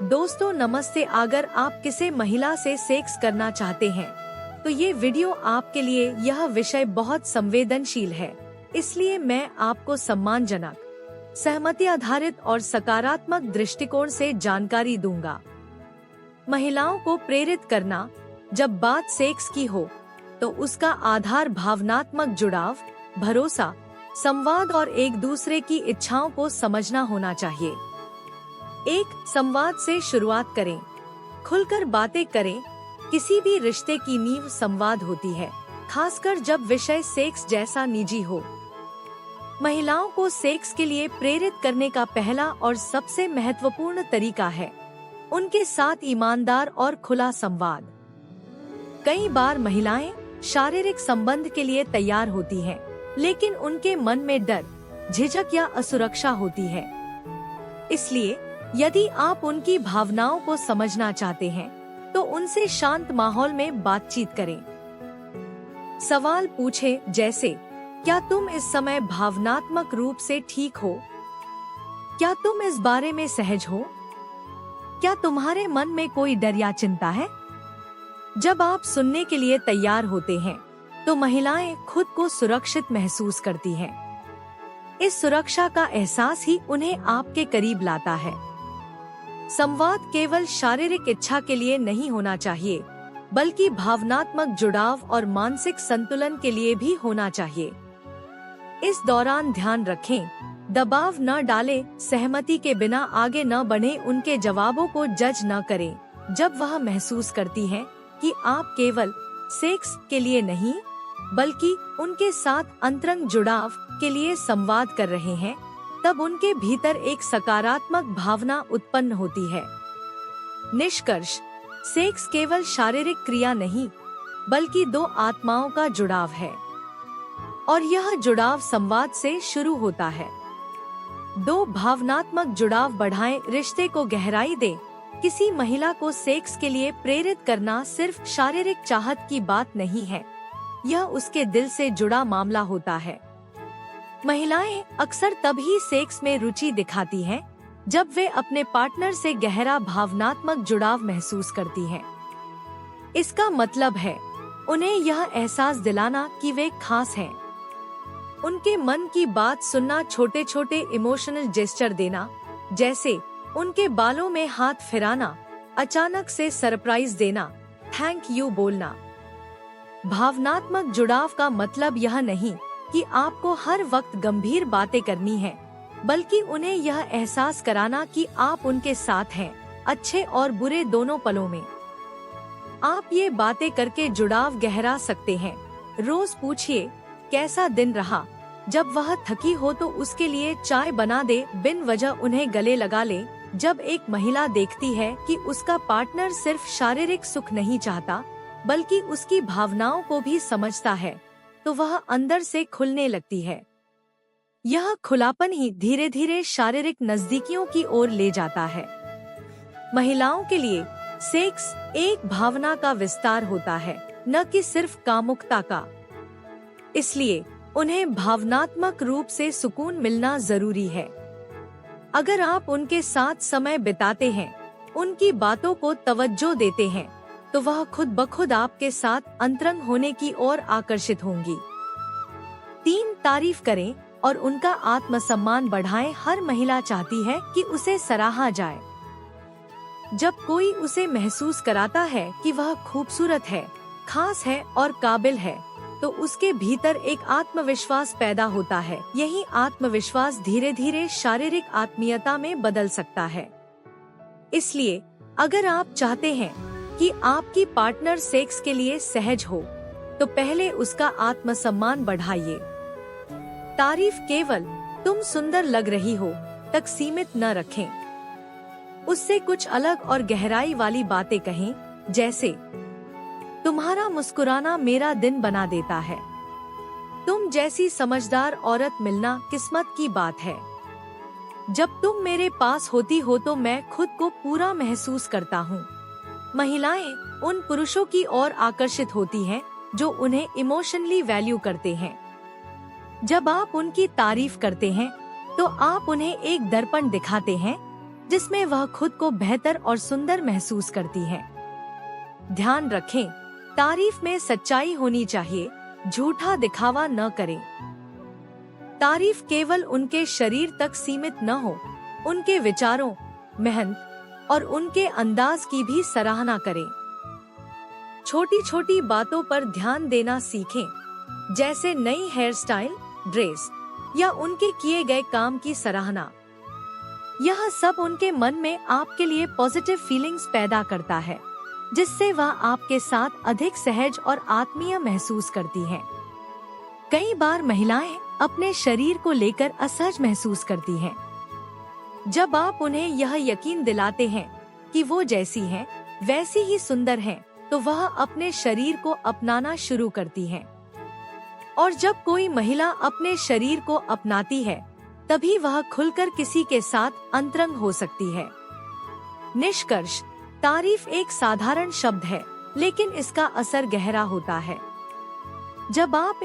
दोस्तों नमस्ते। अगर आप किसी महिला से सेक्स करना चाहते हैं तो ये वीडियो आपके लिए। यह विषय बहुत संवेदनशील है, इसलिए मैं आपको सम्मानजनक, सहमति आधारित और सकारात्मक दृष्टिकोण से जानकारी दूंगा। महिलाओं को प्रेरित करना। जब बात सेक्स की हो तो उसका आधार भावनात्मक जुड़ाव, भरोसा, संवाद और एक दूसरे की इच्छाओं को समझना होना चाहिए। एक संवाद से शुरुआत करें, खुलकर बातें करें। किसी भी रिश्ते की नींव संवाद होती है, खासकर जब विषय सेक्स जैसा निजी हो। महिलाओं को सेक्स के लिए प्रेरित करने का पहला और सबसे महत्वपूर्ण तरीका है उनके साथ ईमानदार और खुला संवाद। कई बार महिलाएं शारीरिक संबंध के लिए तैयार होती हैं, लेकिन उनके मन में डर, झिझक या असुरक्षा होती है। इसलिए यदि आप उनकी भावनाओं को समझना चाहते हैं तो उनसे शांत माहौल में बातचीत करें। सवाल पूछें जैसे, क्या तुम इस समय भावनात्मक रूप से ठीक हो? क्या तुम इस बारे में सहज हो? क्या तुम्हारे मन में कोई डर या चिंता है? जब आप सुनने के लिए तैयार होते हैं तो महिलाएं खुद को सुरक्षित महसूस करती हैं। इस सुरक्षा का एहसास ही उन्हें आपके करीब लाता है। संवाद केवल शारीरिक इच्छा के लिए नहीं होना चाहिए, बल्कि भावनात्मक जुड़ाव और मानसिक संतुलन के लिए भी होना चाहिए। इस दौरान ध्यान रखें, दबाव न डालें, सहमति के बिना आगे न बढ़ें, उनके जवाबों को जज न करें। जब वह महसूस करती हैं कि आप केवल सेक्स के लिए नहीं, बल्कि उनके साथ अंतरंग जुड़ाव के लिए संवाद कर रहे हैं, तब उनके भीतर एक सकारात्मक भावना उत्पन्न होती है। निष्कर्ष, सेक्स केवल शारीरिक क्रिया नहीं, बल्कि दो आत्माओं का जुड़ाव है, और यह जुड़ाव संवाद से शुरू होता है। दो भावनात्मक जुड़ाव बढ़ाएं, रिश्ते को गहराई दें। किसी महिला को सेक्स के लिए प्रेरित करना सिर्फ शारीरिक चाहत की बात नहीं है, यह उसके दिल से जुड़ा मामला होता है। महिलाएं अक्सर तभी सेक्स में रुचि दिखाती हैं जब वे अपने पार्टनर से गहरा भावनात्मक जुड़ाव महसूस करती हैं। इसका मतलब है उन्हें यह एहसास दिलाना कि वे खास हैं। उनके मन की बात सुनना, छोटे छोटे इमोशनल जेस्चर देना, जैसे उनके बालों में हाथ फिराना, अचानक से सरप्राइज देना, थैंक यू बोलना। भावनात्मक जुड़ाव का मतलब यह नहीं कि आपको हर वक्त गंभीर बातें करनी है, बल्कि उन्हें यह एहसास कराना कि आप उनके साथ हैं, अच्छे और बुरे दोनों पलों में। आप ये बातें करके जुड़ाव गहरा सकते हैं। रोज पूछिए, कैसा दिन रहा? जब वह थकी हो तो उसके लिए चाय बना दे, बिन वजह उन्हें गले लगा ले। जब एक महिला देखती है कि उसका पार्टनर सिर्फ शारीरिक सुख नहीं चाहता, बल्कि उसकी भावनाओं को भी समझता है, तो वह अंदर से खुलने लगती है। यह खुलापन ही धीरे धीरे शारीरिक नजदीकियों की ओर ले जाता है। महिलाओं के लिए सेक्स एक भावना का विस्तार होता है, न कि सिर्फ कामुकता का। इसलिए उन्हें भावनात्मक रूप से सुकून मिलना जरूरी है। अगर आप उनके साथ समय बिताते हैं, उनकी बातों को तवज्जो देते हैं, तो वह खुद ब खुद आपके साथ अंतरंग होने की ओर आकर्षित होंगी। 3 तारीफ करें और उनका आत्मसम्मान बढ़ाएं। हर महिला चाहती है कि उसे सराहा जाए। जब कोई उसे महसूस कराता है कि वह खूबसूरत है, खास है और काबिल है, तो उसके भीतर एक आत्मविश्वास पैदा होता है। यही आत्मविश्वास धीरे धीरे शारीरिक आत्मीयता में बदल सकता है। इसलिए अगर आप चाहते हैं कि आपकी पार्टनर सेक्स के लिए सहज हो, तो पहले उसका आत्मसम्मान बढ़ाइए। तारीफ केवल तुम सुंदर लग रही हो तक सीमित न रखें। उससे कुछ अलग और गहराई वाली बातें कहें, जैसे तुम्हारा मुस्कुराना मेरा दिन बना देता है, तुम जैसी समझदार औरत मिलना किस्मत की बात है, जब तुम मेरे पास होती हो तो मैं खुद को पूरा महसूस करता हूँ। महिलाएं उन पुरुषों की ओर आकर्षित होती हैं जो उन्हें इमोशनली वैल्यू करते हैं। जब आप उनकी तारीफ करते हैं तो आप उन्हें एक दर्पण दिखाते हैं जिसमें वह खुद को बेहतर और सुंदर महसूस करती है। ध्यान रखें, तारीफ में सच्चाई होनी चाहिए, झूठा दिखावा न करें। तारीफ केवल उनके शरीर तक सीमित न हो, उनके विचारों, मेहनत और उनके अंदाज की भी सराहना करें। छोटी छोटी बातों पर ध्यान देना सीखें, जैसे नई हेयर स्टाइल, ड्रेस या उनके किए गए काम की सराहना। यह सब उनके मन में आपके लिए पॉजिटिव फीलिंग्स पैदा करता है, जिससे वह आपके साथ अधिक सहज और आत्मीय महसूस करती हैं। कई बार महिलाएं अपने शरीर को लेकर असहज महसूस करती हैं। जब आप उन्हें यह यकीन दिलाते हैं कि वो जैसी हैं, वैसी ही सुंदर हैं, तो वह अपने शरीर को अपनाना शुरू करती हैं। और जब कोई महिला अपने शरीर को अपनाती है, तभी वह खुलकर किसी के साथ अंतरंग हो सकती है। निष्कर्ष, तारीफ एक साधारण शब्द है, लेकिन इसका असर गहरा होता है। जब आप